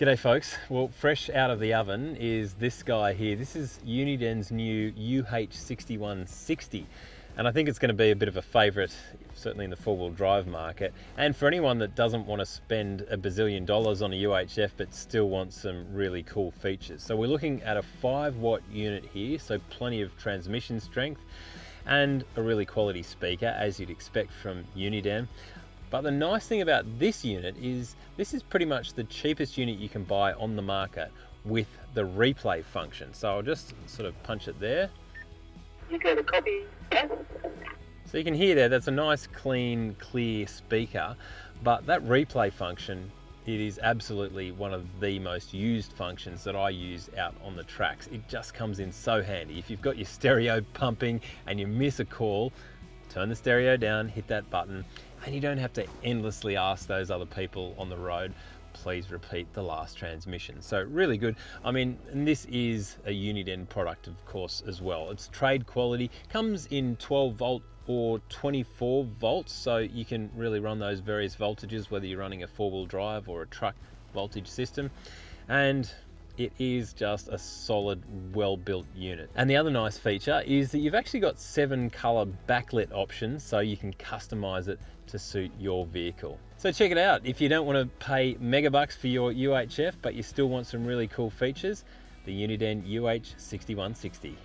G'day folks. Well, fresh out of the oven is this guy here. This is Uniden's new UH6160. And I think it's going to be a bit of a favourite, certainly in the four-wheel drive market. And for anyone that doesn't want to spend $1 bazillion on a UHF but still wants some really cool features. So we're looking at a 5-watt unit here, so plenty of transmission strength and a really quality speaker, as you'd expect from Uniden. But the nice thing about this unit is this is pretty much the cheapest unit you can buy on the market with the replay function. So I'll just sort of punch it there. You got a copy? Yes. So you can hear there, that's a nice, clean, clear speaker. But that replay function, it is absolutely one of the most used functions that I use out on the tracks. It just comes in so handy. If you've got your stereo pumping and you miss a call, turn the stereo down, hit that button, and you don't have to endlessly ask those other people on the road, please repeat the last transmission. So really good. I mean, and this is a Uniden product, of course, as well. It's trade quality, comes in 12 volt or 24 volts, so you can really run those various voltages, whether you're running a four-wheel drive or a truck voltage system. And it is just a solid, well-built unit. And the other nice feature is that you've actually got 7 color backlit options, so you can customize it to suit your vehicle. So check it out. If you don't want to pay megabucks for your UHF, but you still want some really cool features, the Uniden UH6160.